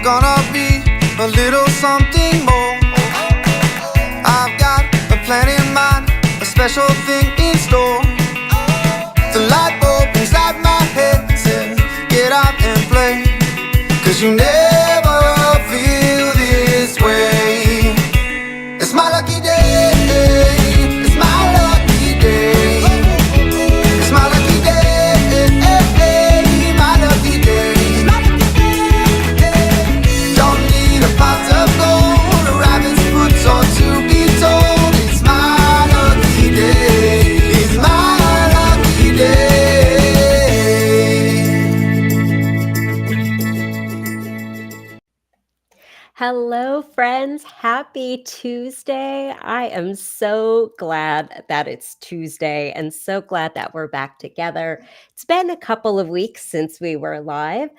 gonna be a little something more. I've got a plan in mind, a special thing in store. The light bulb inside my head says, get out and play, 'cause you never feel this way. It's my lucky day, it's my lucky day. It's my lucky day, my lucky day. Don't need a pot of gold, a rabbit's foot, or to be told. It's my lucky day, it's my lucky day. Hello, friends. Happy Tuesday. I am so glad that it's Tuesday and so glad that we're back together. It's been a couple of weeks since we were live.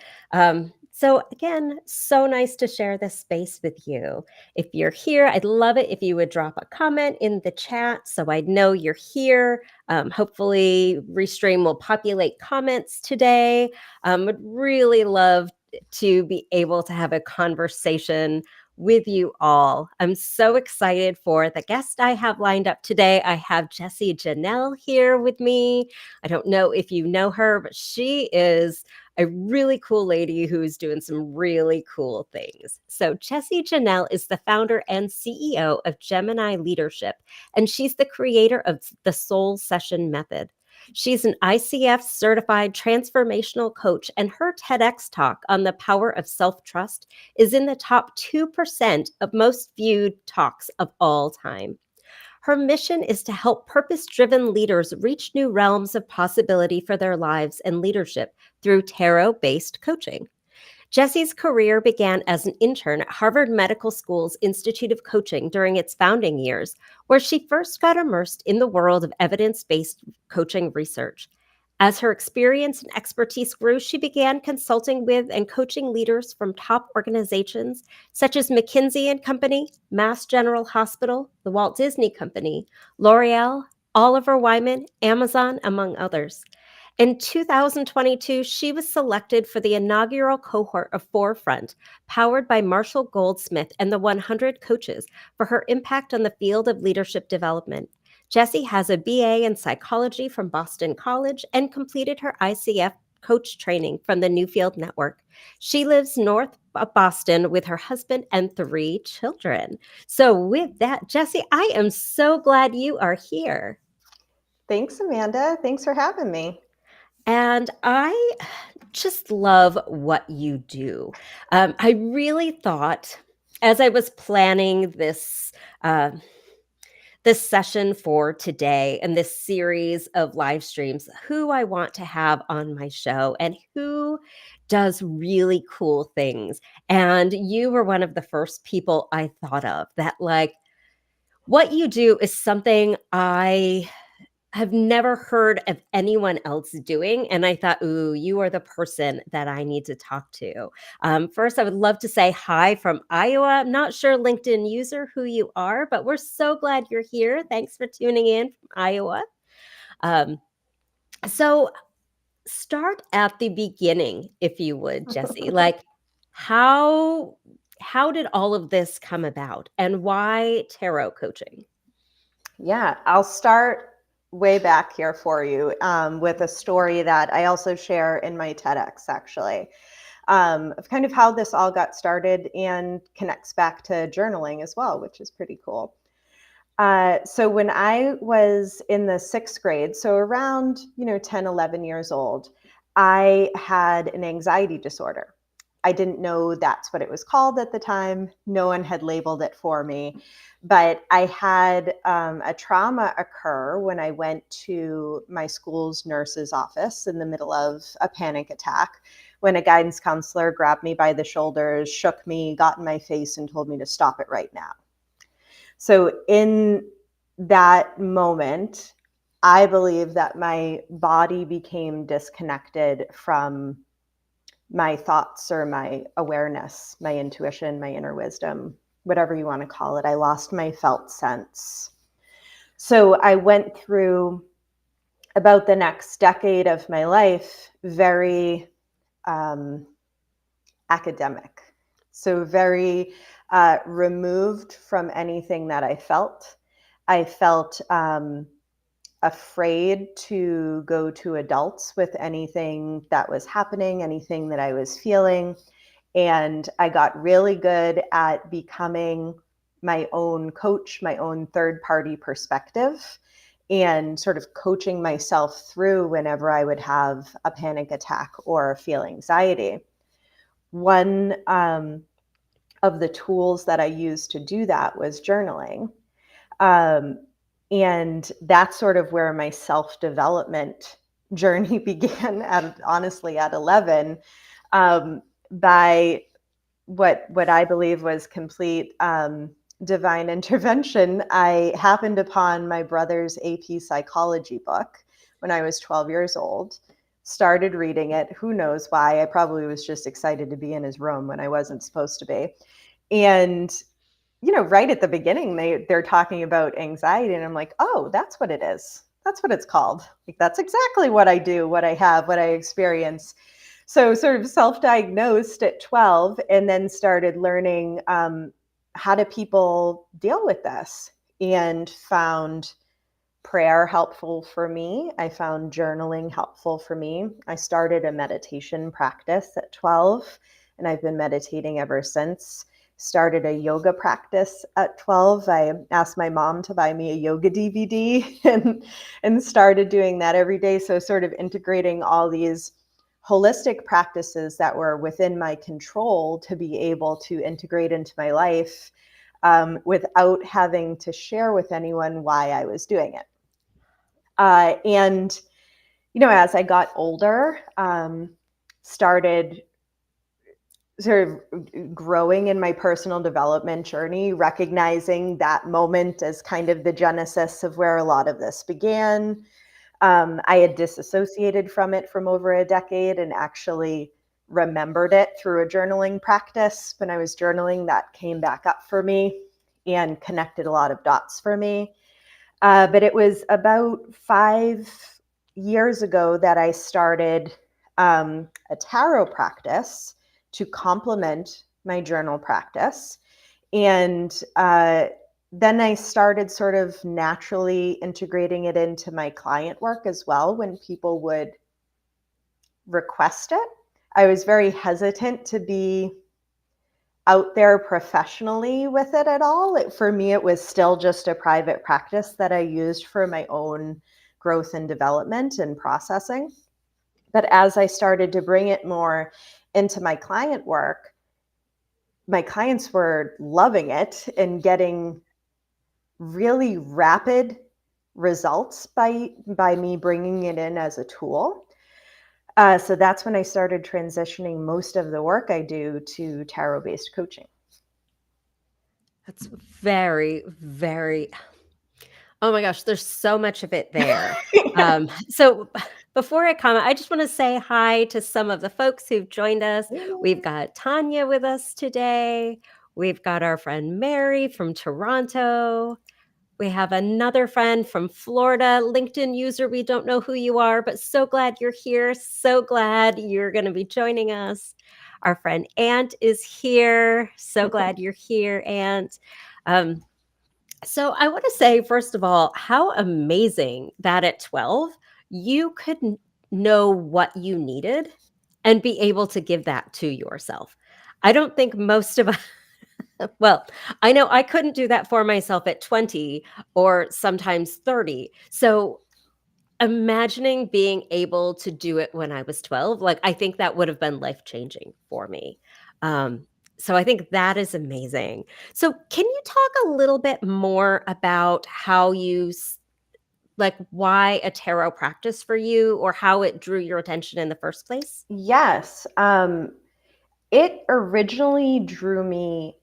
So, again, so nice to share this space with you. If you're here, I'd love it if you would drop a comment in the chat so I know you're here. Hopefully, Restream will populate comments today. Would really love to be able to have a conversation with you all. I'm so excited for the guest I have lined up today. I have Jesse Janelle here with me. I don't know if you know her, but she is a really cool lady who's doing some really cool things. So Jesse Janelle is the founder and CEO of Gemini Leadership, and she's the creator of the Soul Session Method. She's an ICF certified transformational coach, and her TEDx talk on the power of self-trust is in the top 2% of most viewed talks of all time. Her mission is to help purpose-driven leaders reach new realms of possibility for their lives and leadership through tarot-based coaching. Jesse's career began as an intern at Harvard Medical School's Institute of Coaching during its founding years, where she first got immersed in the world of evidence-based coaching research. As her experience and expertise grew, she began consulting with and coaching leaders from top organizations such as McKinsey & Company, Mass General Hospital, the Walt Disney Company, L'Oreal, Oliver Wyman, Amazon, among others. In 2022, she was selected for the inaugural cohort of Forefront, powered by Marshall Goldsmith and the 100 Coaches, for her impact on the field of leadership development. Jessie has a BA in psychology from Boston College and completed her ICF coach training from the Newfield Network. She lives north of Boston with her husband and 3 children. So with that, Jessie, I am so glad you are here. Thanks, Amanda. Thanks for having me. And I just love what you do. I really thought, as I was planning this session for today and this series of live streams, who I want to have on my show and who does really cool things. And you were one of the first people I thought of that, like, what you do is something I have never heard of anyone else doing. And I thought, ooh, you are the person that I need to talk to. First, I would love to say hi from Iowa. I'm not sure, LinkedIn user, who you are, but we're so glad you're here. Thanks for tuning in from Iowa. So start at the beginning, if you would, Jesse. Like, how did all of this come about and why tarot coaching? Yeah, I'll start way back here for you with a story that I also share in my TEDx, actually, of kind of how this all got started and connects back to journaling as well, which is pretty cool. So when I was in the 6th grade, so around 10, 11 years old, I had an anxiety disorder. I didn't know that's what it was called at the time. No one had labeled it for me. But I had a trauma occur when I went to my school's nurse's office in the middle of a panic attack, when a guidance counselor grabbed me by the shoulders, shook me, got in my face, and told me to stop it right now. So in that moment, I believe that my body became disconnected from my thoughts or my awareness, my intuition, my inner wisdom, whatever you want to call it. I lost my felt sense. So I went through about the next decade of my life very academic. So very removed from anything that I felt. I felt afraid to go to adults with anything that was happening, anything that I was feeling. And I got really good at becoming my own coach, my own third party perspective, and sort of coaching myself through whenever I would have a panic attack or feel anxiety. One of the tools that I used to do that was journaling. Um, and that's sort of where my self-development journey began honestly at 11, by what I believe was complete divine intervention. I happened upon my brother's AP psychology book when I was 12 years old, started reading it. Who knows why? I probably was just excited to be in his room when I wasn't supposed to be. And right at the beginning, they're talking about anxiety, and I'm like, oh, that's what it is. That's what it's called. Like, that's exactly what I do, what I have, what I experience. So sort of self-diagnosed at 12, and then started learning, how do people deal with this, and found prayer helpful for me. I found journaling helpful for me. I started a meditation practice at 12, and I've been meditating ever since. Started a yoga practice at 12. I asked my mom to buy me a yoga DVD and started doing that every day. So sort of integrating all these holistic practices that were within my control to be able to integrate into my life, without having to share with anyone why I was doing it. And as I got older, started sort of growing in my personal development journey, recognizing that moment as kind of the genesis of where a lot of this began. I had disassociated from it from over a decade and actually remembered it through a journaling practice. When I was journaling, that came back up for me and connected a lot of dots for me. But it was about 5 years ago that I started a tarot practice to complement my journal practice. And then I started sort of naturally integrating it into my client work as well when people would request it. I was very hesitant to be out there professionally with it at all. For me, it was still just a private practice that I used for my own growth and development and processing. But as I started to bring it more into my client work, my clients were loving it and getting really rapid results by me bringing it in as a tool. So that's when I started transitioning most of the work I do to tarot-based coaching. That's very, very, oh my gosh, there's so much of it there. So before I comment, I just want to say hi to some of the folks who've joined us. We've got Tanya with us today. We've got our friend Mary from Toronto. We have another friend from Florida, LinkedIn user. We don't know who you are, but so glad you're here. So glad you're going to be joining us. Our friend Ant is here. So glad you're here, Ant. Um, so I want to say, first of all, how amazing that at 12, you could know what you needed and be able to give that to yourself. I don't think most of us, well, I know I couldn't do that for myself at 20 or sometimes 30. So imagining being able to do it when I was 12, like I think that would have been life changing for me. Um, so I think that is amazing. So can you talk a little bit more about how like why a tarot practice for you or how it drew your attention in the first place? Yes. It originally drew me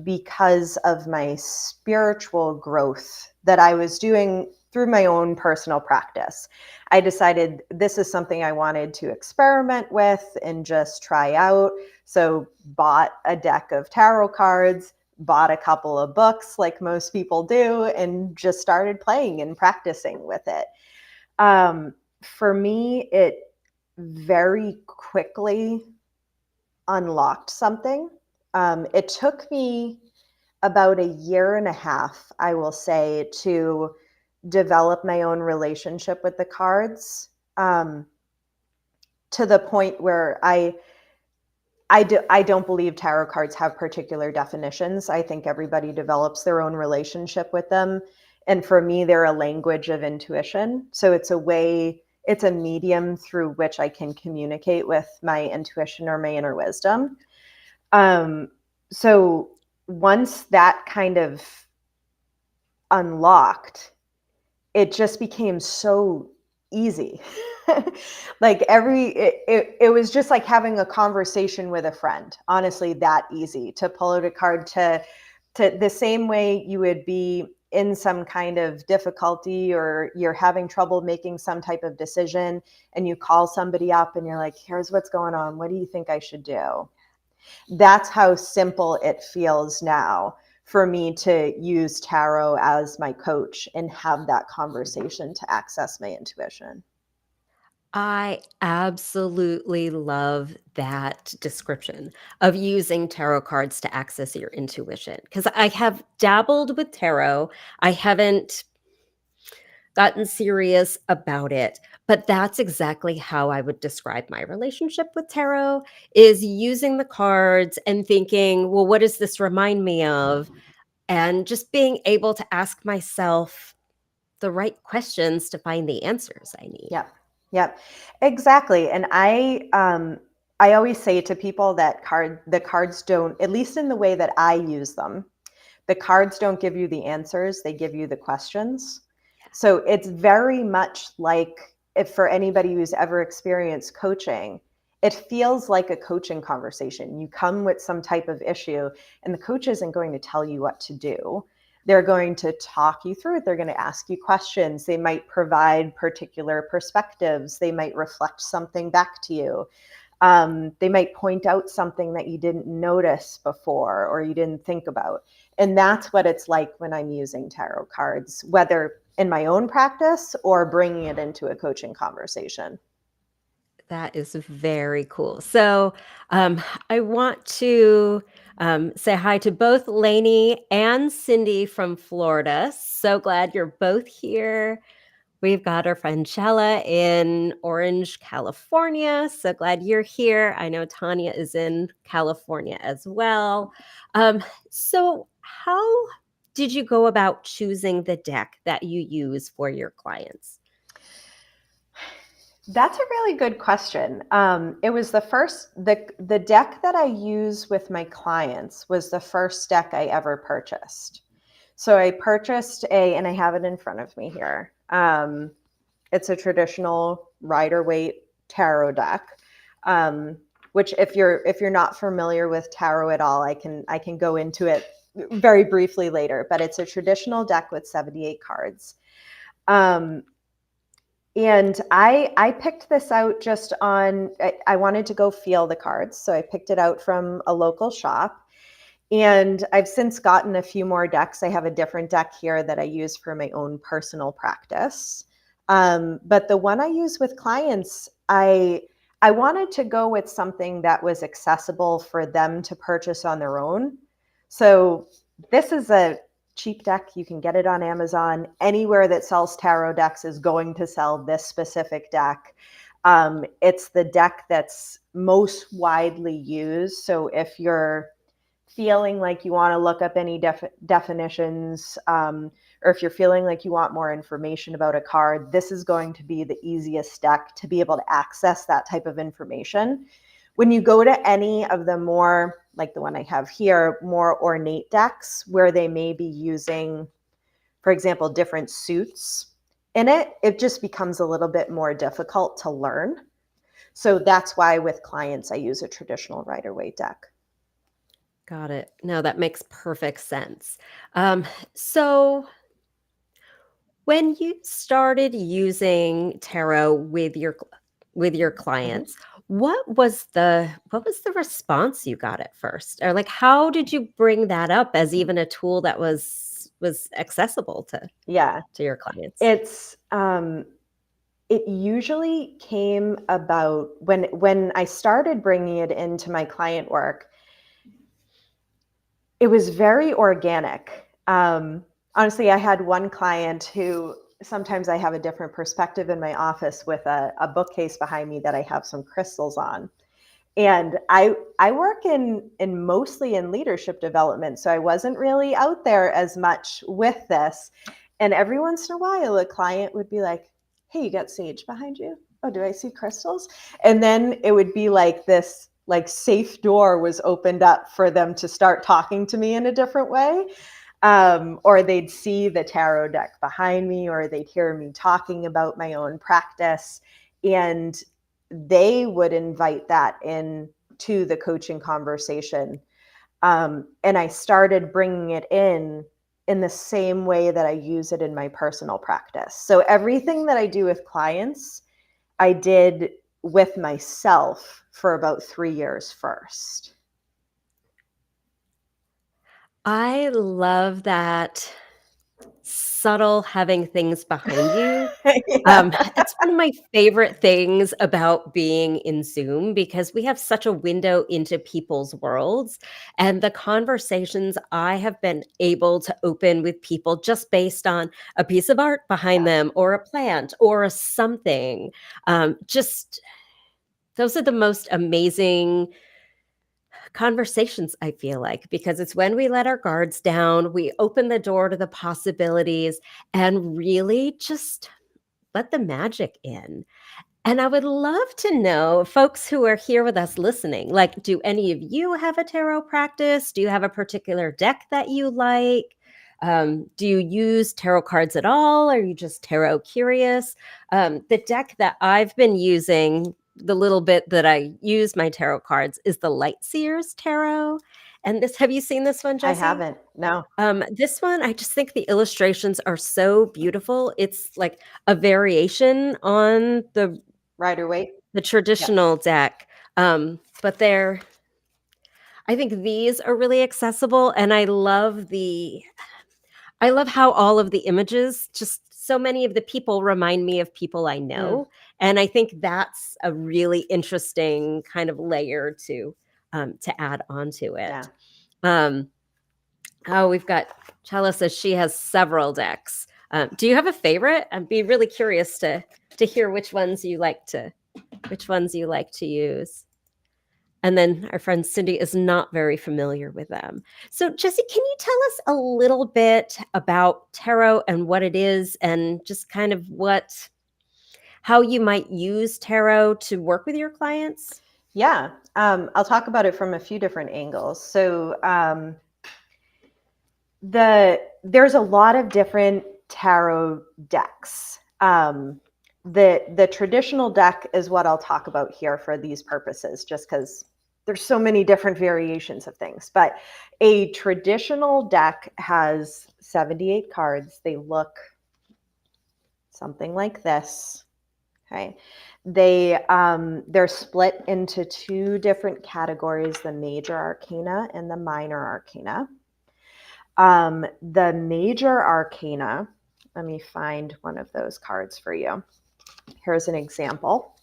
because of my spiritual growth that I was doing through my own personal practice. I decided this is something I wanted to experiment with and just try out. So bought a deck of tarot cards, bought a couple of books like most people do, and just started playing and practicing with it. For me, it very quickly unlocked something. It took me about a year and a half, I will say, to develop my own relationship with the cards, to the point where I don't believe tarot cards have particular definitions. I think everybody develops their own relationship with them. And for me, they're a language of intuition. So it's a medium through which I can communicate with my intuition or my inner wisdom. So once that kind of unlocked, it just became so easy. Like it was just like having a conversation with a friend, honestly, that easy to pull out a card, to the same way you would be in some kind of difficulty, or you're having trouble making some type of decision, and you call somebody up and you're like, here's what's going on, what do you think I should do? That's how simple it feels now for me to use tarot as my coach and have that conversation to access my intuition. I absolutely love that description of using tarot cards to access your intuition, because I have dabbled with tarot. I haven't gotten serious about it, but that's exactly how I would describe my relationship with tarot, is using the cards and thinking, well, what does this remind me of? And just being able to ask myself the right questions to find the answers I need. Yep. Yep. Exactly. And I always say to people that the cards don't, at least in the way that I use them, the cards don't give you the answers, they give you the questions. So it's very much like, if for anybody who's ever experienced coaching, it feels like a coaching conversation. You come with some type of issue, and the coach isn't going to tell you what to do. They're going to talk you through it. They're going to ask you questions. They might provide particular perspectives. They might reflect something back to you. They might point out something that you didn't notice before or you didn't think about. And that's what it's like when I'm using tarot cards, whether in my own practice or bringing it into a coaching conversation. That is very cool. So I want to say hi to both Lainey and Cindy from Florida. So glad you're both here. We've got our friend Shella in Orange, California. So glad you're here. I know Tanya is in California as well. So how did you go about choosing the deck that you use for your clients? That's a really good question. It was the deck that I use with my clients was the first deck I ever purchased. So I purchased and I have it in front of me here. It's a traditional Rider-Waite tarot deck, which if you're not familiar with tarot at all, I can go into it very briefly later. But it's a traditional deck with 78 cards. And I picked this out just on, I wanted to go feel the cards. So I picked it out from a local shop. And I've since gotten a few more decks. I have a different deck here that I use for my own personal practice. But the one I use with clients, I wanted to go with something that was accessible for them to purchase on their own. So this is a cheap deck. You can get it on Amazon. Anywhere that sells tarot decks is going to sell this specific deck. It's the deck that's most widely used. So if you're feeling like you want to look up any definitions, or if you're feeling like you want more information about a card, this is going to be the easiest deck to be able to access that type of information. When you go to any of the more, like the one I have here, more ornate decks where they may be using, for example, different suits in it, it just becomes a little bit more difficult to learn. So that's why with clients, I use a traditional Rider-Waite deck. Got it. No, that makes perfect sense. So when you started using tarot with your clients, what was the response you got at first? Or like how did you bring that up as even a tool that was accessible Yeah, to your clients? it usually came about when I started bringing it into my client work. It was very organic. Honestly, I had one client who sometimes I have a different perspective in my office with a bookcase behind me that I have some crystals on. And I work in mostly in leadership development, so I wasn't really out there as much with this. And every once in a while, a client would be like, "Hey, you got sage behind you? Oh, do I see crystals?" And then it would be like this, like safe door was opened up for them to start talking to me in a different way. Or they'd see the tarot deck behind me, or they'd hear me talking about my own practice, and they would invite that in to the coaching conversation. And I started bringing it in the same way that I use it in my personal practice. So everything that I do with clients, I did with myself for about 3 years first. I love that subtle having things behind you. Yeah. It's one of my favorite things about being in Zoom because we have such a window into people's worlds and the conversations I have been able to open with people just based on a piece of art behind Yeah. them or a plant or a something. Just those are the most amazing conversations, I feel like, because it's when we let our guards down, we open the door to the possibilities and really just let the magic in. And I would love to know, folks who are here with us listening, like, do any of you have a tarot practice? Do you have a particular deck that you like? Do you use tarot cards at all? Are you just tarot curious? The deck that I've been using, the little bit that I use my tarot cards, is the Light Seers Tarot. And this, have you seen this one, I Jesse? haven't. No. This one, I just think the illustrations are so beautiful. It's like a variation on Rider Waite. the Yeah. traditional deck, but I think these are really accessible, and I love how all of the images, just so many of the people remind me of people I Mm, know, and I think that's a really interesting kind of layer to add onto yeah. it. Um, oh, we've got Chella says she has several decks. Do you have a favorite? I'd be really curious to hear which ones you like to use. And then our friend Cindy is not very familiar with them. So, Jesse, can you tell us a little bit about tarot and what it is, and just kind of how you might use tarot to work with your clients? Yeah. I'll talk about it from a few different angles. So there's a lot of different tarot decks. The traditional deck is what I'll talk about here for these purposes, just because there's so many different variations of things. But a traditional deck has 78 cards. They look something like this. Okay. They're split into two different categories, the major arcana and the minor arcana. The major arcana, let me find one of those cards for you. Here's an example.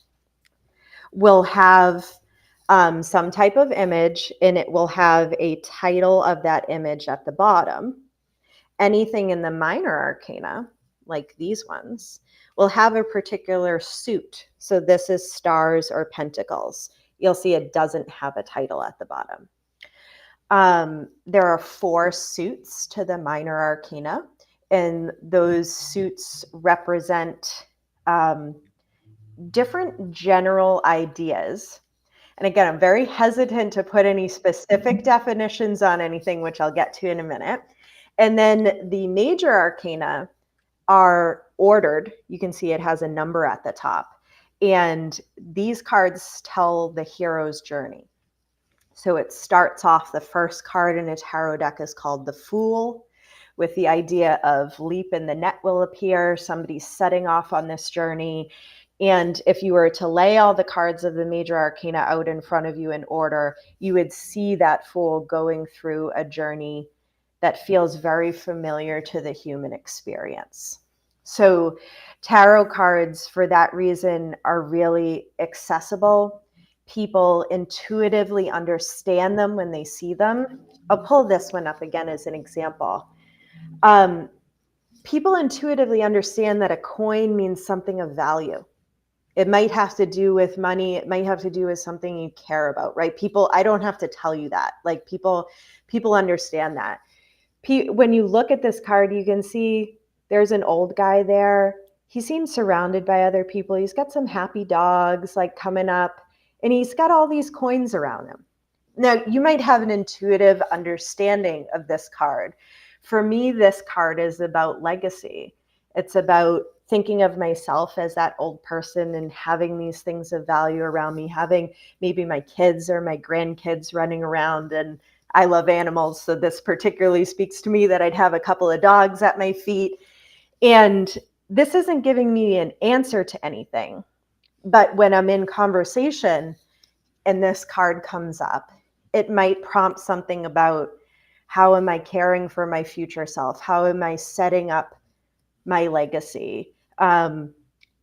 Will have some type of image, and it will have a title of that image at the bottom. Anything in the minor arcana, like these ones, will have a particular suit. So this is stars or pentacles. You'll see it doesn't have a title at the bottom. There are 4 suits to the minor arcana, and those suits represent different general ideas. And again, I'm very hesitant to put any specific definitions on anything, which I'll get to in a minute. And then the major arcana are ordered. You can see it has a number at the top. And these cards tell the hero's journey. So it starts off, the first card in a tarot deck is called the Fool, with the idea of leap and the net will appear. Somebody's setting off on this journey. And if you were to lay all the cards of the major arcana out in front of you in order, you would see that Fool going through a journey that feels very familiar to the human experience. So tarot cards, for that reason, are really accessible. people intuitively understand them when they see them. I'll pull this one up again as an example. People intuitively understand that a coin means something of value. It might have to do with money. It might have to do with something you care about, right? People, I don't have to tell you that. Like people understand that. When you look at this card, you can see there's an old guy there. He seems surrounded by other people. He's got some happy dogs like coming up, and he's got all these coins around him. Now, you might have an intuitive understanding of this card. For me, this card is about legacy. It's about thinking of myself as that old person and having these things of value around me, having maybe my kids or my grandkids running around. And I love animals, so this particularly speaks to me that I'd have a couple of dogs at my feet. And this isn't giving me an answer to anything. But when I'm in conversation and this card comes up, it might prompt something about how am I caring for my future self? How am I setting up my legacy?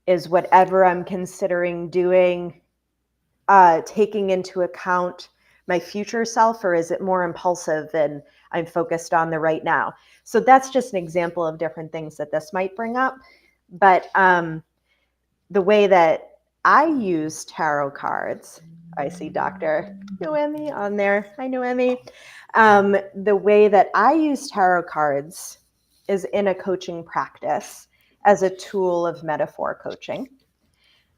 Is whatever I'm considering doing taking into account my future self, or is it more impulsive and I'm focused on the right now? So that's just an example of different things that this might bring up. But the way that I use tarot cards, I see Dr. Noemi on there. Hi, Noemi. The way that I use tarot cards is in a coaching practice as a tool of metaphor coaching.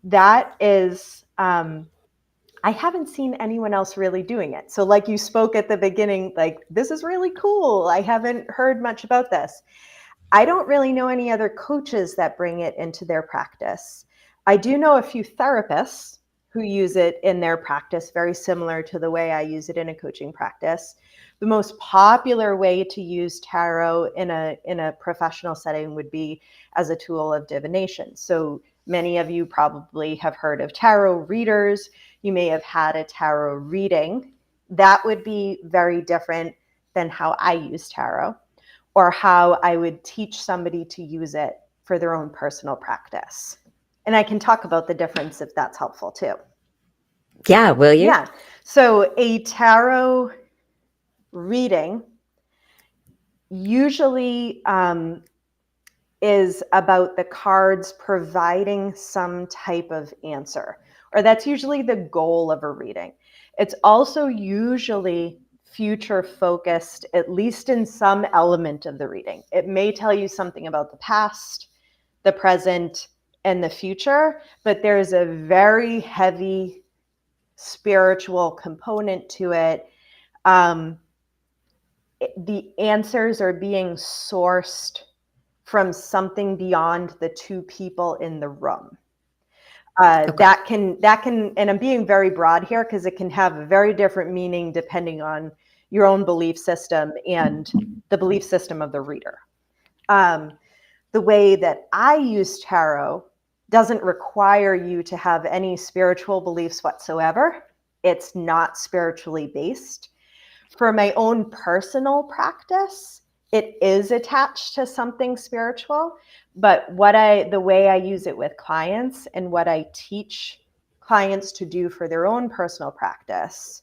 That is, I haven't seen anyone else really doing it. So like you spoke at the beginning, like, this is really cool. I haven't heard much about this. I don't really know any other coaches that bring it into their practice. I do know a few therapists who use it in their practice, very similar to the way I use it in a coaching practice. The most popular way to use tarot in a professional setting would be as a tool of divination. So many of you probably have heard of tarot readers. You may have had a tarot reading. That would be very different than how I use tarot, or how I would teach somebody to use it for their own personal practice. And I can talk about the difference if that's helpful too. Yeah, will you? Yeah. So a tarot reading usually is about the cards providing some type of answer, or that's usually the goal of a reading. It's also usually future focused, at least in some element of the reading. It may tell you something about the past, the present, and the future, but there's a very heavy spiritual component to it. The answers are being sourced from something beyond the two people in the room. Okay. That can, and I'm being very broad here because it can have a very different meaning depending on your own belief system and the belief system of the reader. The way that I use tarot doesn't require you to have any spiritual beliefs whatsoever. It's not spiritually based. For my own personal practice, it is attached to something spiritual, but the way I use it with clients and what I teach clients to do for their own personal practice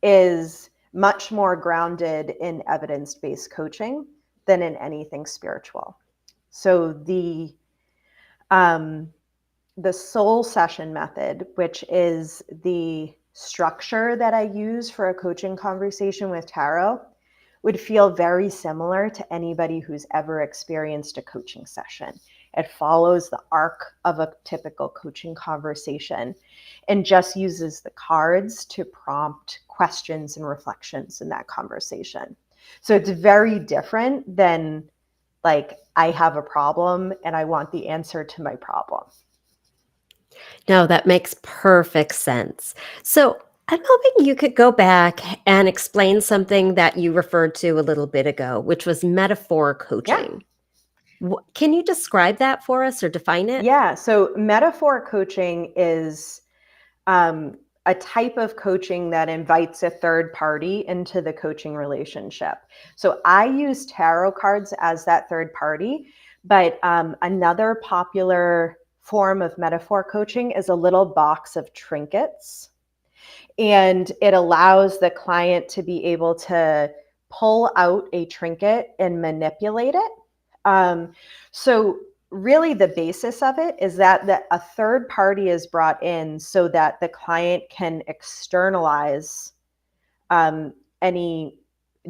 is much more grounded in evidence-based coaching than in anything spiritual. So the soul session method, which is the structure that I use for a coaching conversation with tarot, would feel very similar to anybody who's ever experienced a coaching session. It follows the arc of a typical coaching conversation and just uses the cards to prompt questions and reflections in that conversation. So it's very different than like, I have a problem and I want the answer to my problem. No, that makes perfect sense. So I'm hoping you could go back and explain something that you referred to a little bit ago, which was metaphor coaching. Can you describe that for us or define it? Yeah, so metaphor coaching is a type of coaching that invites a third party into the coaching relationship. So I use tarot cards as that third party, but another popular form of metaphor coaching is a little box of trinkets. And it allows the client to be able to pull out a trinket and manipulate it. So really the basis of it is that a third party is brought in so that the client can externalize any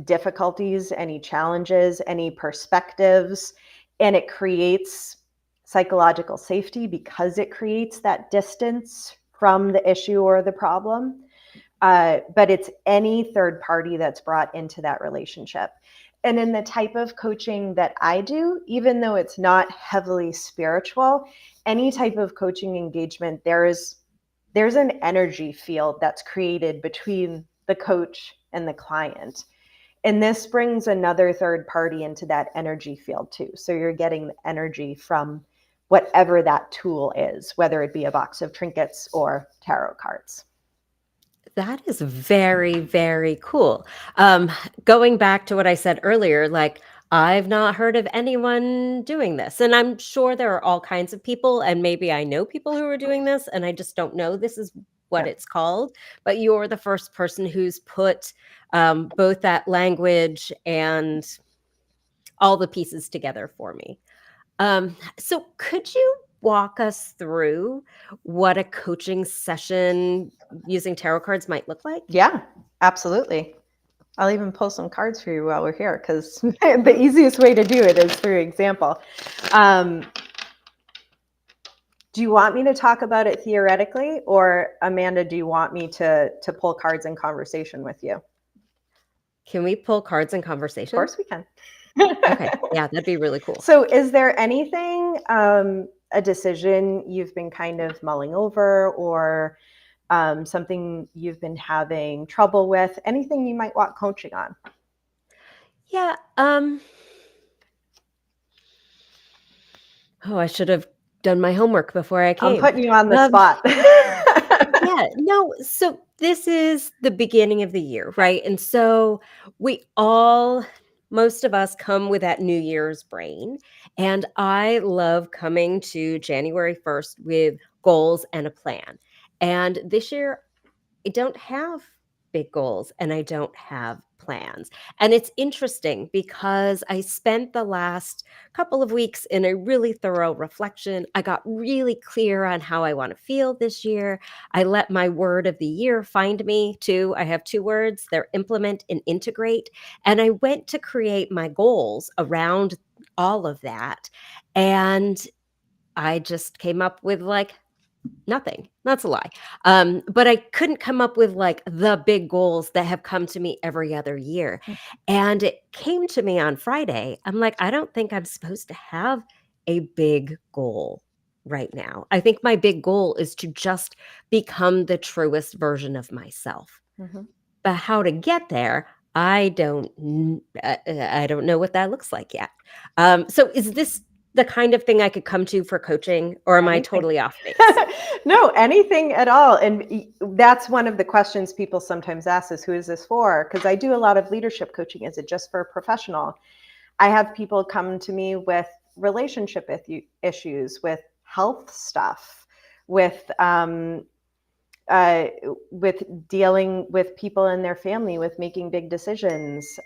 difficulties, any challenges, any perspectives, and it creates psychological safety because it creates that distance from the issue or the problem. But it's any third party that's brought into that relationship. And in the type of coaching that I do, even though it's not heavily spiritual, any type of coaching engagement, there's an energy field that's created between the coach and the client. And this brings another third party into that energy field too. So you're getting the energy from whatever that tool is, whether it be a box of trinkets or tarot cards. That is very, very cool. Going back to what I said earlier, like, I've not heard of anyone doing this. And I'm sure there are all kinds of people, and maybe I know people who are doing this, and I just don't know this is what Yeah. it's called. But you're the first person who's put both that language and all the pieces together for me. So could you walk us through what a coaching session using tarot cards might look like? Yeah, absolutely. I'll even pull some cards for you while we're here because the easiest way to do it is through example. Do you want me to talk about it theoretically, or Amanda, do you want me to pull cards in conversation with you? Can we pull cards in conversation? Of course we can. Okay. Yeah, that'd be really cool. So is there anything, a decision you've been kind of mulling over, or something you've been having trouble with, anything you might want coaching on? Yeah. Oh, I should have done my homework before I I'm came. putting you on the Um, spot. Yeah, no, so this is the beginning of the year, right? And so most of us come with that New Year's brain. And I love coming to January 1st with goals and a plan. And this year, I don't have big goals and I don't have plans. And it's interesting because I spent the last couple of weeks in a really thorough reflection. I got really clear on how I want to feel this year. I let my word of the year find me too. I have two words, they're implement and integrate. And I went to create my goals around all of that. And I just came up with like nothing. That's a lie. But I couldn't come up with like the big goals that have come to me every other year. And it came to me on Friday. I'm like, I don't think I'm supposed to have a big goal right now. I think my big goal is to just become the truest version of myself. Mhm. But how to get there, I don't know what that looks like yet. So is this the kind of thing I could come to for coaching, or am I Anything. totally off base? No, anything at all. And that's one of the questions people sometimes ask is, who is this for? Because I do a lot of leadership coaching. Is it just for a professional? I have people come to me with relationship issues, with health stuff, with dealing with people in their family, with making big decisions.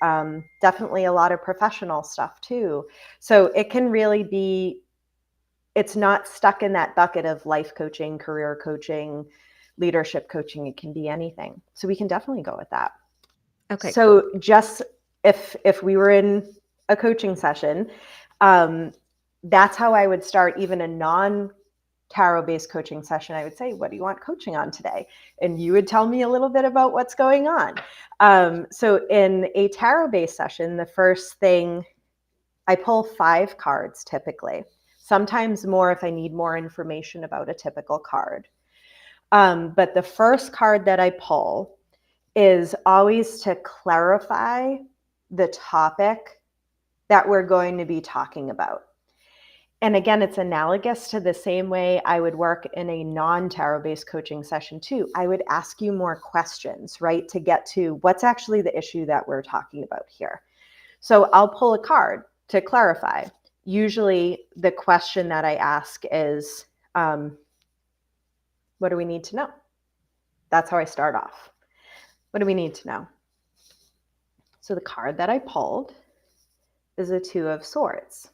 Definitely a lot of professional stuff too. So it can really be, it's not stuck in that bucket of life coaching, career coaching, leadership coaching. It can be anything. So we can definitely go with that. Okay, So cool. just if we were in a coaching session, that's how I would start even a non-tarot based coaching session. I would say, what do you want coaching on today? And you would tell me a little bit about what's going on. So in a tarot based session, the first thing, I pull 5 cards typically, sometimes more if I need more information about a typical card. But the first card that I pull is always to clarify the topic that we're going to be talking about. And again, it's analogous to the same way I would work in a non-tarot based coaching session too. I would ask you more questions, right, to get to what's actually the issue that we're talking about here. So I'll pull a card to clarify. Usually the question that I ask is, what do we need to know? That's how I start off. What do we need to know? So the card that I pulled is a Two of Swords.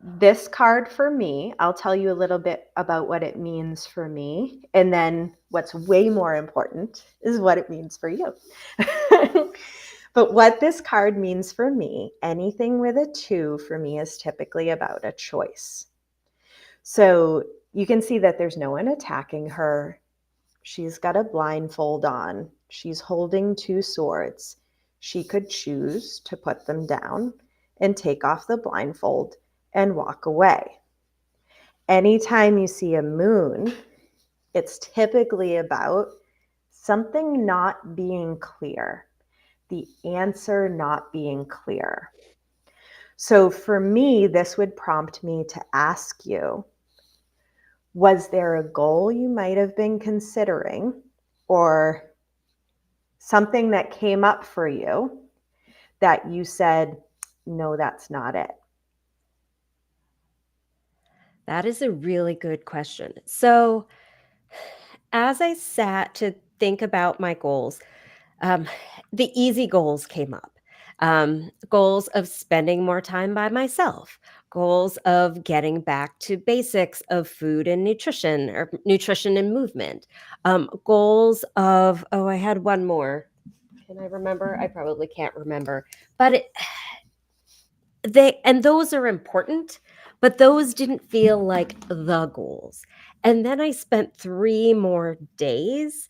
This card for me, I'll tell you a little bit about what it means for me. And then what's way more important is what it means for you. But what this card means for me, anything with a two for me is typically about a choice. So you can see that there's no one attacking her. She's got a blindfold on. She's holding two swords. She could choose to put them down and take off the blindfold and walk away. Anytime you see a moon, it's typically about something not being clear, the answer not being clear. So for me, this would prompt me to ask you, was there a goal you might have been considering or something that came up for you that you said, no, that's not it? That is a really good question. So, as I sat to think about my goals, um, the easy goals came up. Goals of spending more time by myself, goals of getting back to basics of food and nutrition or nutrition and movement, goals of, oh, I had one more. Can I remember? I probably can't remember. But those are important, but those didn't feel like the goals. And then I spent 3 more days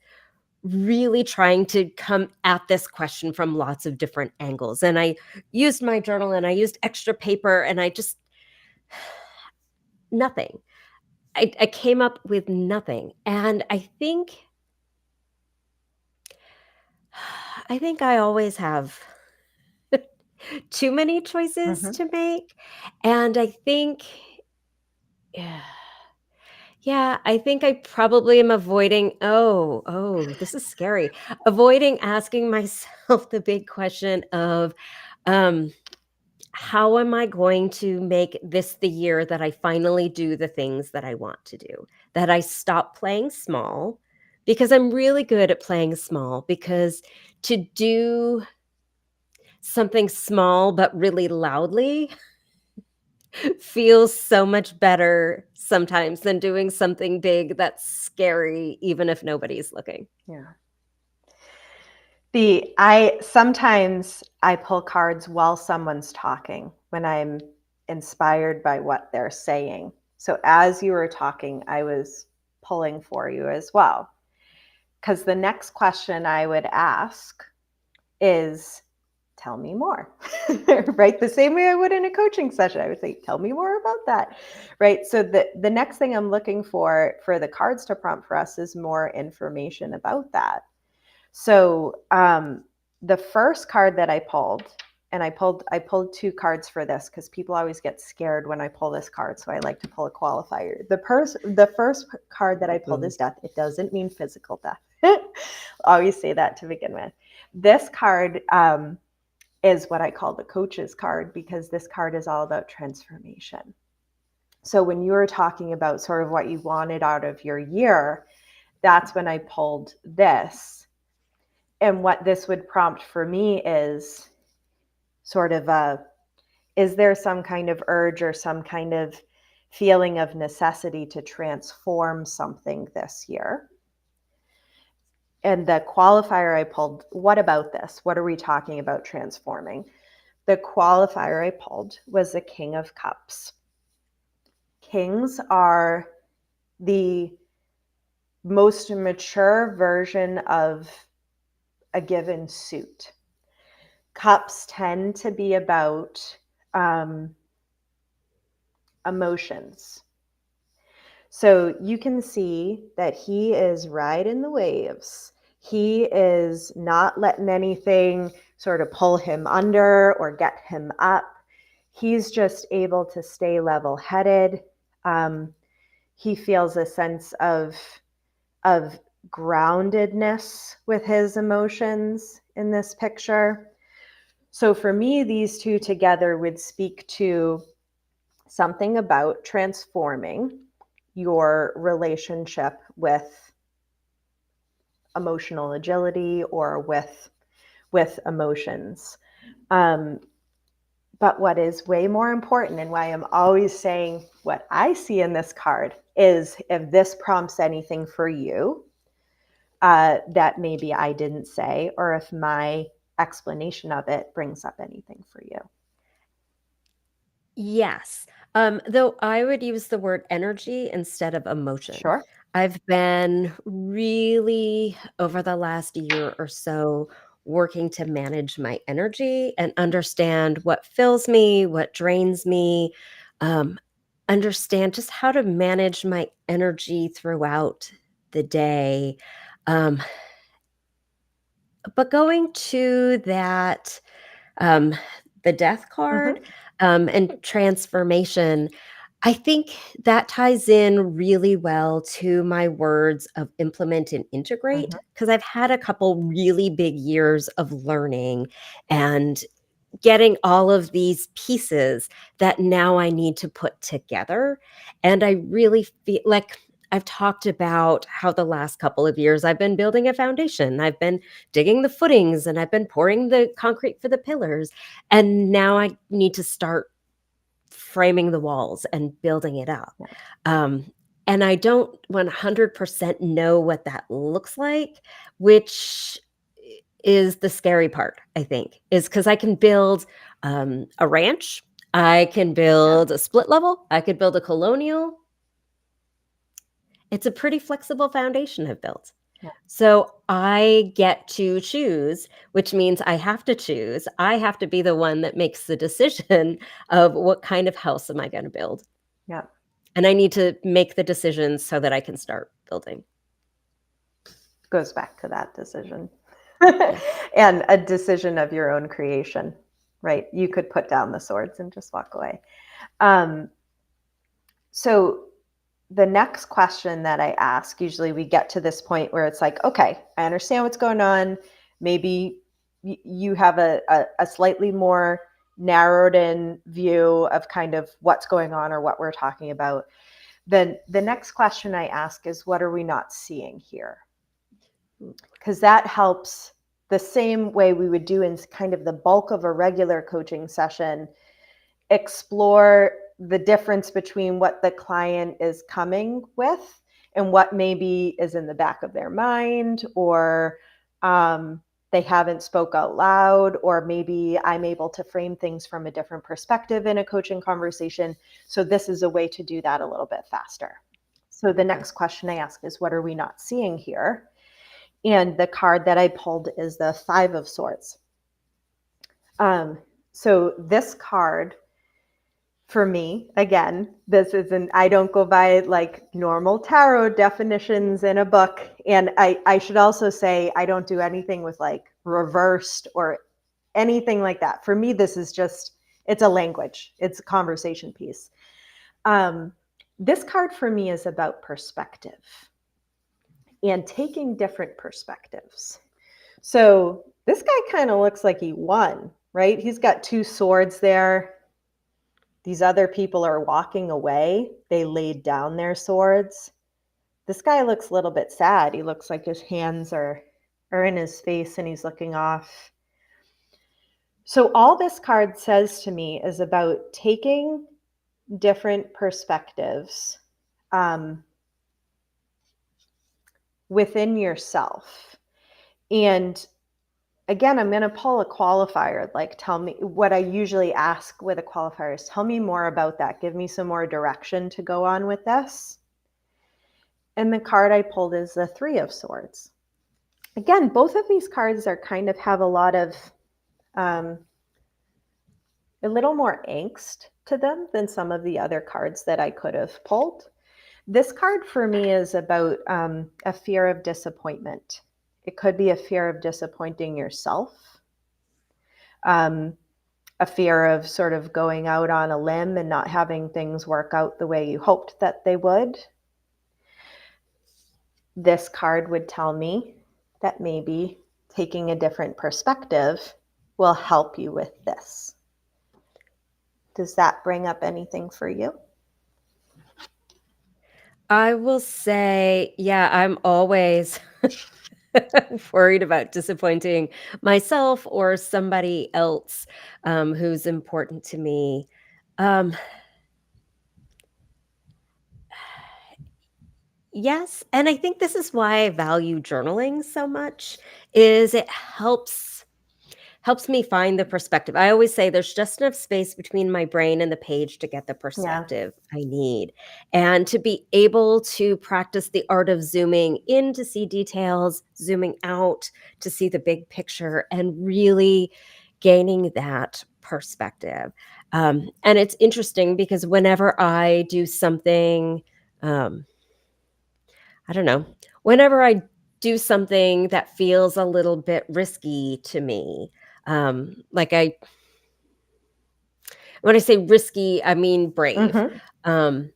really trying to come at this question from lots of different angles. And I used my journal and I used extra paper and I just nothing. I came up with nothing. And I think I always have too many choices Mhm. to make. And I think yeah, yeah, I think I probably am avoiding this is scary. Avoiding asking myself the big question of, um, how am I going to make this the year that I finally do the things that I want to do? That I stop playing small because I'm really good at playing small because to do something small but really loudly feels so much better sometimes than doing something big that's scary even if nobody's looking. Yeah. I sometimes I pull cards while someone's talking when I'm inspired by what they're saying. So as you were talking, I was pulling for you as well. Because the next question I would ask is, tell me more, right? The same way I would in a coaching session. I would say, tell me more about that, right? So the next thing I'm looking for the cards to prompt for us is more information about that. So the first card that I pulled, and I pulled two cards for this because people always get scared when I pull this card. So I like to pull a qualifier. The first card that I pulled is death. It doesn't mean physical death. Always say that to begin with. This card is what I call the coach's card because this card is all about transformation. So when you were talking about sort of what you wanted out of your year, that's when I pulled this. And what this would prompt for me is sort of is there some kind of urge or some kind of feeling of necessity to transform something this year? And the qualifier I pulled, what about this? What are we talking about transforming? The qualifier I pulled was the King of Cups. Kings are the most mature version of a given suit. Cups tend to be about emotions. So you can see that he is riding the waves. He is not letting anything sort of pull him under or get him up. He's just able to stay level-headed. He feels a sense of groundedness with his emotions in this picture. So for me, these two together would speak to something about transforming your relationship with emotional agility or with emotions. Um, but what is way more important, and why I'm always saying what I see in this card, is if this prompts anything for you that maybe I didn't say, or if my explanation of it brings up anything for you. Yes. Though I would use the word energy instead of emotion. Sure. I've been really, over the last year or so, working to manage my energy and understand what fills me, what drains me, um, understand just how to manage my energy throughout the day. Um, but going to that, um, the death card, Mm-hmm. and transformation, I think that ties in really well to my words of implement and integrate, Mm-hmm. because I've had a couple really big years of learning and getting all of these pieces that now I need to put together. And I really feel like I've talked about how the last couple of years I've been building a foundation. I've been digging the footings and I've been pouring the concrete for the pillars. And now I need to start framing the walls and building it up. Yeah. Um, and I don't 100% know what that looks like, which is the scary part, I think, is because I can build a ranch, I can Yeah. build a split level, I could build a colonial. It's a pretty flexible foundation I've built. Yeah. So I get to choose, which means I have to choose. I have to be the one that makes the decision of what kind of house am I going to build. Yeah. And I need to make the decisions so that I can start building. Goes back to that decision. Yeah. And a decision of your own creation, right? You could put down the swords and just walk away. So the next question that I ask, usually we get to this point where it's like, okay, I understand what's going on. Maybe you have a slightly more narrowed in view of kind of what's going on or what we're talking about. Then the next question I ask is, what are we not seeing here? Because that helps the same way we would do in kind of the bulk of a regular coaching session, explore the difference between what the client is coming with and what maybe is in the back of their mind, or they haven't spoke out loud, or maybe I'm able to frame things from a different perspective in a coaching conversation. So this is a way to do that a little bit faster. So the next question I ask is, what are we not seeing here? And the card that I pulled is the Five of Swords. So this card, for me, again, this isn't, I don't go by like normal tarot definitions in a book. And I should also say, I don't do anything with like reversed or anything like that. For me, this is just, it's a language, it's a conversation piece. This card for me is about perspective and taking different perspectives. So this guy kind of looks like he won, right? He's got two swords there. These other people are walking away. They laid down their swords. This guy looks a little bit sad. He looks like his hands are in his face and he's looking off. So all this card says to me is about taking different perspectives within yourself. And again, I'm going to pull a qualifier. Like, tell me what I usually ask with a qualifier is, tell me more about that. Give me some more direction to go on with this. And the card I pulled is the Three of Swords. Again, both of these cards are kind of have a lot of a little more angst to them than some of the other cards that I could have pulled. This card for me is about a fear of disappointment. It could be a fear of disappointing yourself, a fear of sort of going out on a limb and not having things work out the way you hoped that they would. This card would tell me that maybe taking a different perspective will help you with this. Does that bring up anything for you? I will say, yeah, I'm always worried about disappointing myself or somebody else who's important to me. Um, yes, and I think this is why I value journaling so much is it helps me find the perspective. I always say there's just enough space between my brain and the page to get the Yeah. perspective I need. And to be able to practice the art of zooming in to see details, zooming out to see the big picture, and really gaining that perspective. And it's interesting because whenever I do something, um, I don't know, whenever I do something that feels a little bit risky to me, like when I say risky, I mean brave. Hmm. Um,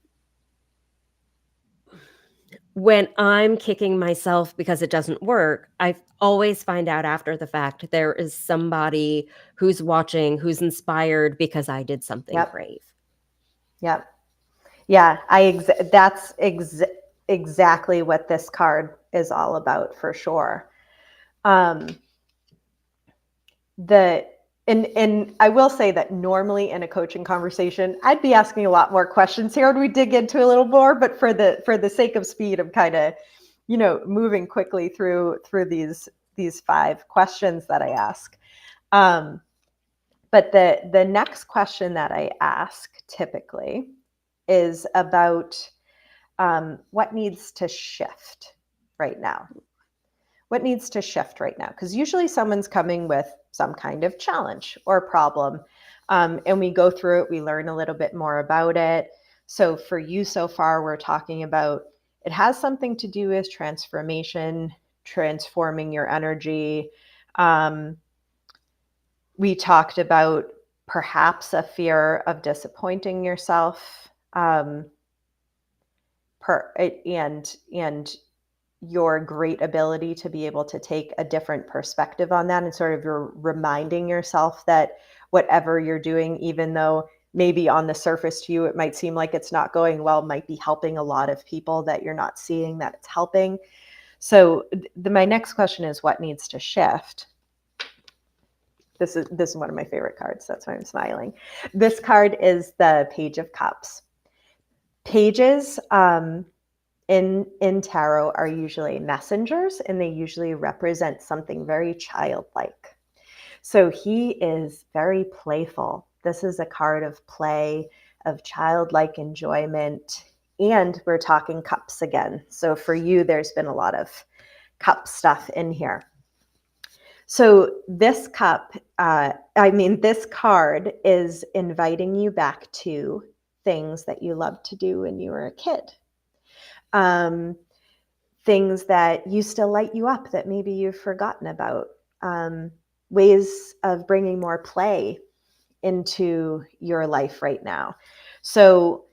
when I'm kicking myself because it doesn't work, I always find out after the fact there is somebody who's watching, who's inspired because I did something Yep. brave. Yep. Yeah. That's exactly what this card is all about for sure. Um, the and I will say that normally in a coaching conversation, I'd be asking a lot more questions here and we dig into a little more, but for the sake of speed, I'm kind of, moving quickly through these 5 questions that I ask. Um, but the next question that I ask typically is about what needs to shift right now. What needs to shift right now? Because usually someone's coming with some kind of challenge or problem. And we go through it, we learn a little bit more about it. So for you so far, we're talking about it has something to do with transformation, transforming your energy. Um, we talked about perhaps a fear of disappointing yourself, and your great ability to be able to take a different perspective on that, and sort of you're reminding yourself that whatever you're doing, even though maybe on the surface to you it might seem like it's not going well, might be helping a lot of people that you're not seeing that it's helping. So my next question is, what needs to shift? This is one of my favorite cards. That's why I'm smiling. This card is the Page of Cups. Pages in tarot are usually messengers, and they usually represent something very childlike. So he is very playful. This is a card of play, of childlike enjoyment, and we're talking cups again. So for you, there's been a lot of cup stuff in here. So this this card is inviting you back to things that you loved to do when you were a kid. Things that used to light you up that maybe you've forgotten about. Ways of bringing more play into your life right now. So,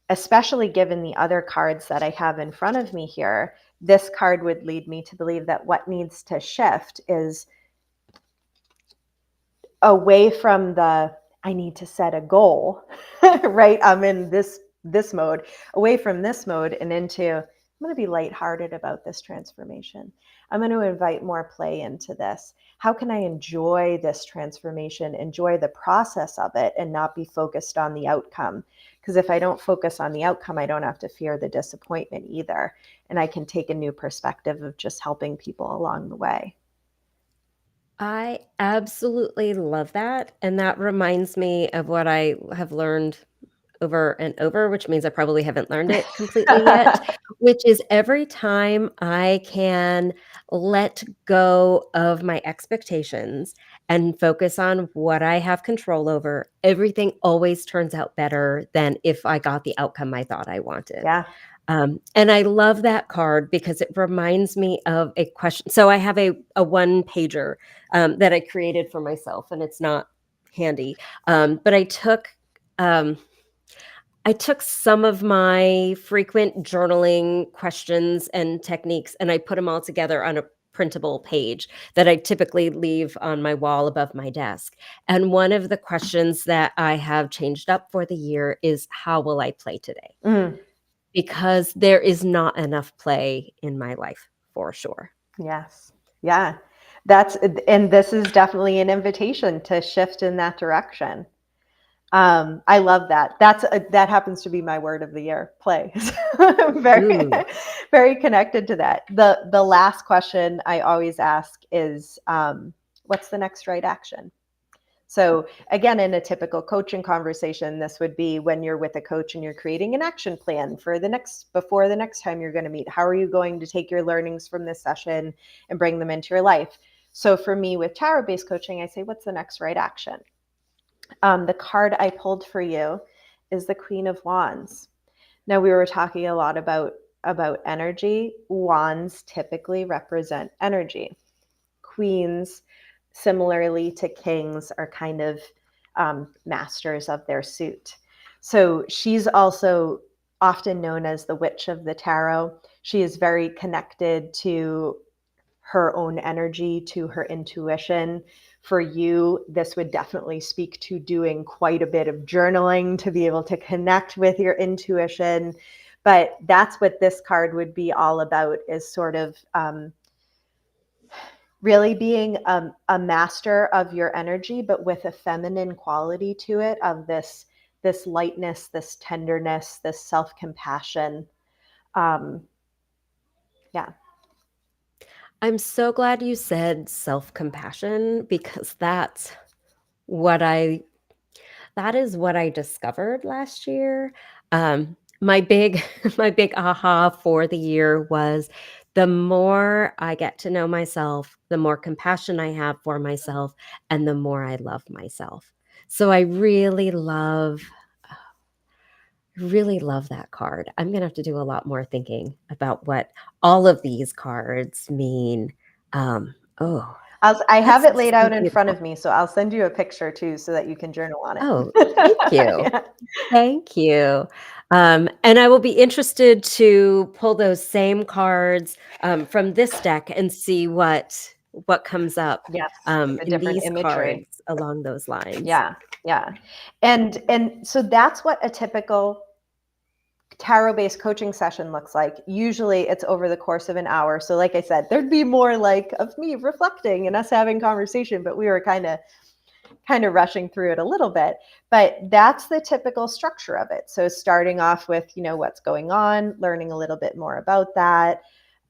especially given the other cards that I have in front of me here, this card would lead me to believe that what needs to shift is away from the I need to set a goal, right? I'm in this mode, away from this mode and into I'm going to be lighthearted about this transformation. I'm going to invite more play into this. How can I enjoy this transformation, enjoy the process of it, and not be focused on the outcome? Because if I don't focus on the outcome, I don't have to fear the disappointment either. And I can take a new perspective of just helping people along the way. I absolutely love that. And that reminds me of what I have learned over and over, which means I probably haven't learned it completely yet, which is every time I can let go of my expectations and focus on what I have control over, everything always turns out better than if I got the outcome I thought I wanted. Yeah. And I love that card because it reminds me of a question. So I have a one pager that I created for myself, and it's not handy, but um, I took some of my frequent journaling questions and techniques and I put them all together on a printable page that I typically leave on my wall above my desk. And one of the questions that I have changed up for the year is, how will I play today? Mm, Because there is not enough play in my life for sure. yes. Yeah. And this is definitely an invitation to shift in that direction. I love that. That happens to be my word of the year, play. very, Ooh. very connected to that. The last question I always ask is, what's the next right action? So again, in a typical coaching conversation, this would be when you're with a coach and you're creating an action plan for before the next time you're going to meet. How are you going to take your learnings from this session and bring them into your life? So for me with tarot-based coaching, I say, what's the next right action? The card I pulled for you is the Queen of Wands. Now, we were talking a lot about energy. Wands typically represent energy. Queens, similarly to kings, are kind of masters of their suit. So she's also often known as the Witch of the Tarot. She is very connected to her own energy, to her intuition. For you, this would definitely speak to doing quite a bit of journaling to be able to connect with your intuition. But that's what this card would be all about, is sort of really being a master of your energy, but with a feminine quality to it, of this lightness, this tenderness, this self-compassion. Yeah. I'm so glad you said self-compassion, because what I that is what I discovered last year. My big my big aha for the year was, the more I get to know myself, the more compassion I have for myself, and the more I love myself. So I really love that card. I'm going to have to do a lot more thinking about what all of these cards mean. Oh, I have that's it laid so out in front beautiful. of me, so I'll send you a picture too so that you can journal on it. Oh, thank you. Yeah. Thank you. And I will be interested to pull those same cards from this deck and see what comes up Yes, with the in different these imagery. cards along those lines. Yeah, yeah. And so that's what a typical tarot-based coaching session looks like. Usually it's over the course of an hour. So like I said, there'd be more like of me reflecting and us having conversation, but we were kind of rushing through it a little bit. But that's the typical structure of it. So starting off with, what's going on, learning a little bit more about that.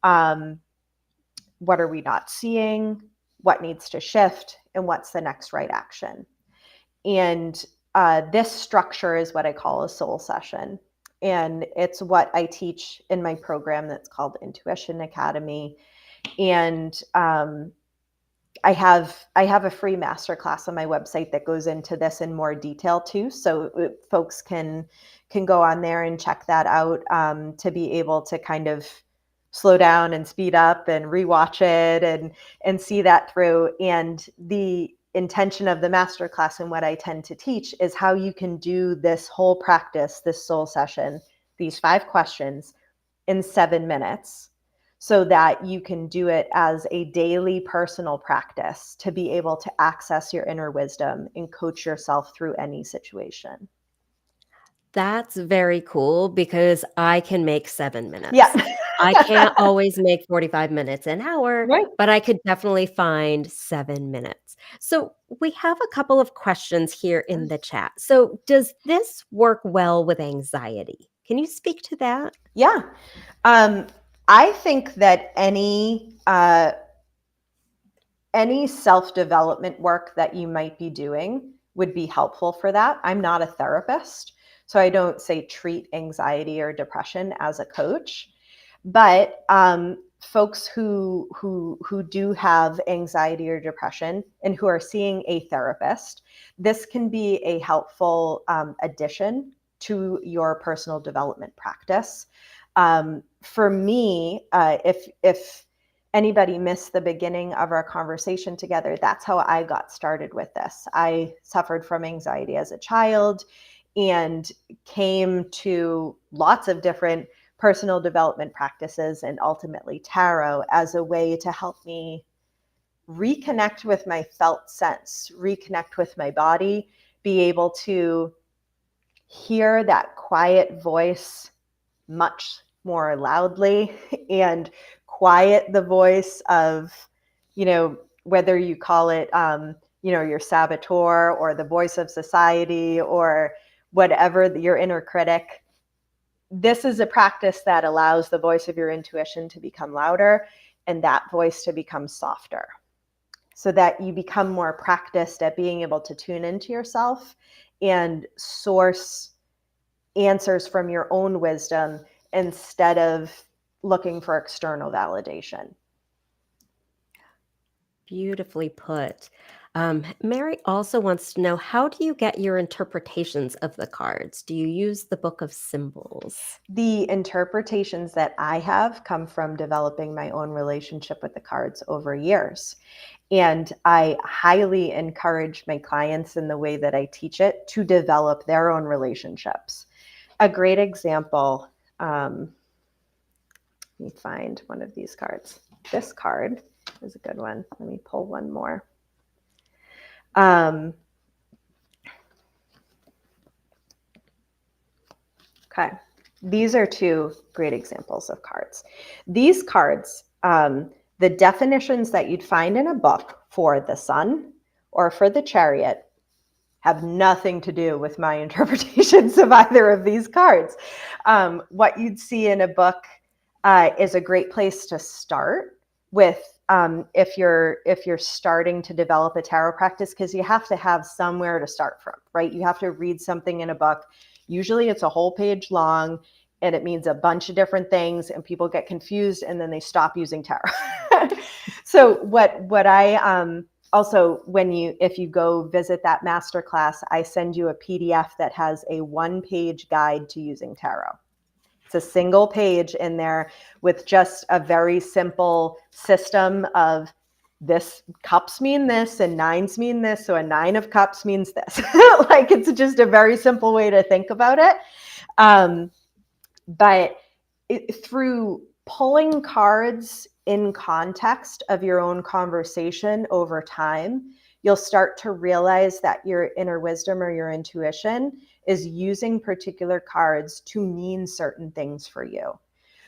What are we not seeing? What needs to shift? And what's the next right action? And this structure is what I call a soul session. And it's what I teach in my program that's called Intuition Academy. And I have a free masterclass on my website that goes into this in more detail too. So folks can go on there and check that out, to be able to kind of slow down and speed up and rewatch it and see that through. And the intention of the masterclass and what I tend to teach is how you can do this whole practice, this soul session, these 5 questions in 7 minutes, so that you can do it as a daily personal practice to be able to access your inner wisdom and coach yourself through any situation. That's very cool, because I can make 7 Yeah. minutes. I can't always make 45 minutes, an hour, Right. but I could definitely find 7 minutes. So we have a couple of questions here in the chat. So does this work well with anxiety? Can you speak to that? Yeah. I think that any self-development work that you might be doing would be helpful for that. I'm not a therapist, so I don't say treat anxiety or depression as a coach. But folks who do have anxiety or depression and who are seeing a therapist, this can be a helpful addition to your personal development practice. For me, if anybody missed the beginning of our conversation together, that's how I got started with this. I suffered from anxiety as a child and came to lots of different personal development practices and ultimately tarot as a way to help me reconnect with my felt sense, reconnect with my body, be able to hear that quiet voice much more loudly and quiet the voice of whether you call it, your saboteur or the voice of society or whatever, your inner critic. This is a practice that allows the voice of your intuition to become louder and that voice to become softer, so that you become more practiced at being able to tune into yourself and source answers from your own wisdom instead of looking for external validation. Beautifully put. Mary also wants to know, how do you get your interpretations of the cards? Do you use the Book of Symbols? The interpretations that I have come from developing my own relationship with the cards over years. And I highly encourage my clients in the way that I teach it to develop their own relationships. A great example, let me find one of these cards. This card is a good one. Let me pull one more. Okay, these are two great examples of cards. These cards, the definitions that you'd find in a book for the Sun or for the Chariot have nothing to do with my interpretations of either of these cards. What you'd see in a book is a great place to start with, if you're starting to develop a tarot practice, because you have to have somewhere to start from, right? You have to read something in a book. Usually it's a whole page long and it means a bunch of different things and people get confused and then they stop using tarot. So what I also, if you go visit that masterclass, I send you a PDF that has a 1-page guide to using tarot. It's a single page in there with just a very simple system of, this cups mean this and nines mean this, so a 9 of cups means this. Like, it's just a very simple way to think about it. But through pulling cards in context of your own conversation over time, you'll start to realize that your inner wisdom or your intuition is using particular cards to mean certain things for you.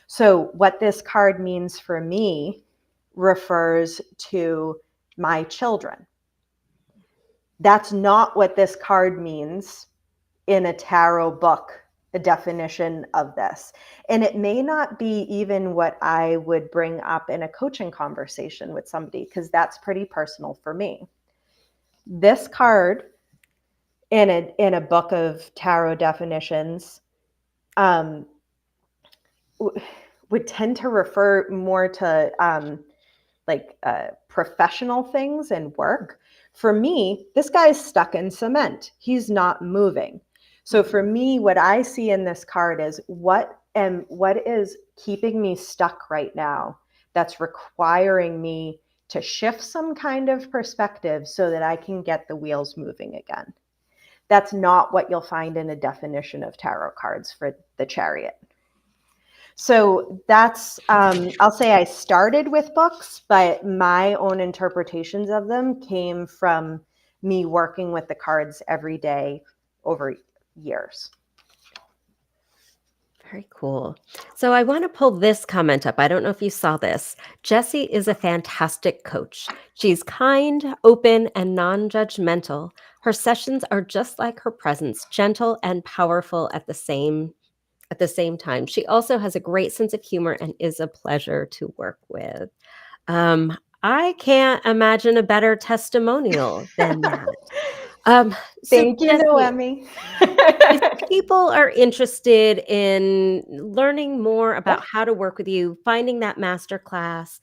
So what this card means for me refers to my children. That's not what this card means in a tarot book, a definition of this. And it may not be even what I would bring up in a coaching conversation with somebody, because that's pretty personal for me. This card in a book of tarot definitions would tend to refer more to professional things and work. For me, this guy's stuck in cement. He's not moving. So for me, what I see in this card is what is keeping me stuck right now, that's requiring me to shift some kind of perspective so that I can get the wheels moving again. That's not what you'll find in a definition of tarot cards for the Chariot. So that's, I'll say I started with books, but my own interpretations of them came from me working with the cards every day over years. Very cool. So I want to pull this comment up. I don't know if you saw this. Jessie is a fantastic coach. She's kind, open, and non-judgmental. Her sessions are just like her presence, gentle and powerful at the same time. She also has a great sense of humor and is a pleasure to work with. I can't imagine a better testimonial than that. Thank you, Jessie, Noemi. if people are interested in learning more about how to work with you, finding that master class,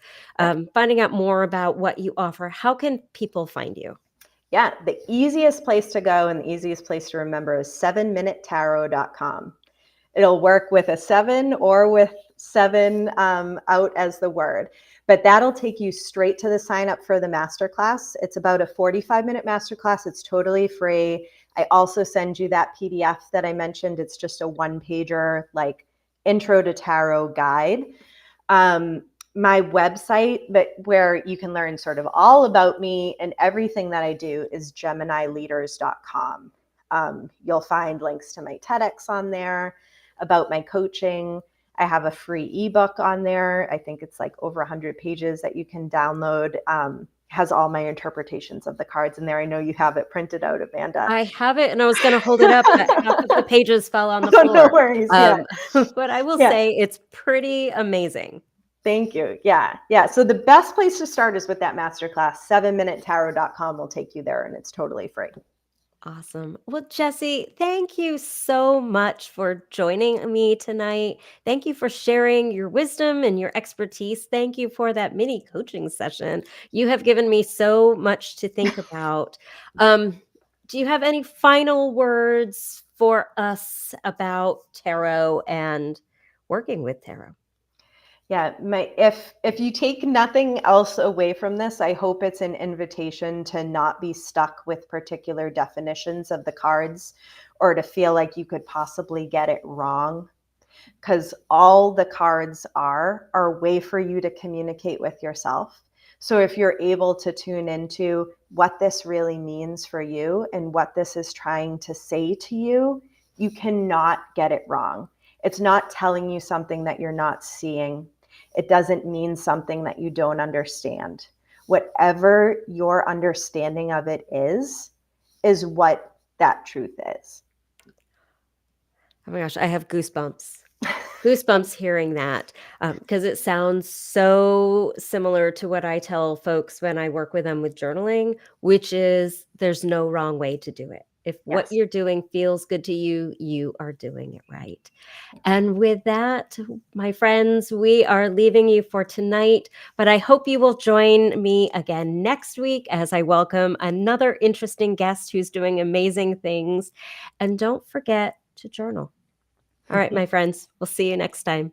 finding out more about what you offer, how can people find you? Yeah, the easiest place to go and the easiest place to remember is 7minutetarot.com. It'll work with a 7 or with 7 out as the word. But that'll take you straight to the sign up for the masterclass. It's about a 45-minute masterclass. It's totally free. I also send you that PDF that I mentioned. It's just a 1-pager, like intro to tarot guide. My website, where you can learn sort of all about me and everything that I do, is geminileaders.com. You'll find links to my TEDx on there, about my coaching. I have a free ebook on there. I think it's like over 100 pages that you can download. Has all my interpretations of the cards in there. I know you have it printed out, Amanda. I have it, and I was going to hold it up, but half of the pages fell on the Oh, no floor. worries. Yeah. But I will Yeah. say it's pretty amazing. Thank you. Yeah. Yeah. So the best place to start is with that masterclass. 7minutetarot.com will take you there, and it's totally free. Awesome. Well, Jesse, thank you so much for joining me tonight. Thank you for sharing your wisdom and your expertise. Thank you for that mini coaching session. You have given me so much to think about. Do you have any final words for us about tarot and working with tarot? Yeah, if you take nothing else away from this, I hope it's an invitation to not be stuck with particular definitions of the cards or to feel like you could possibly get it wrong. Because all the cards are a way for you to communicate with yourself. So if you're able to tune into what this really means for you and what this is trying to say to you, you cannot get it wrong. It's not telling you something that you're not seeing. It doesn't mean something that you don't understand. Whatever your understanding of it is what that truth is. Oh my gosh, I have goosebumps. Goosebumps hearing that, because it sounds so similar to what I tell folks when I work with them with journaling, which is there's no wrong way to do it. If what Yes. you're doing feels good to you, you are doing it right. And with that, my friends, we are leaving you for tonight, but I hope you will join me again next week as I welcome another interesting guest who's doing amazing things. And don't forget to journal. All right, my friends, we'll see you next time.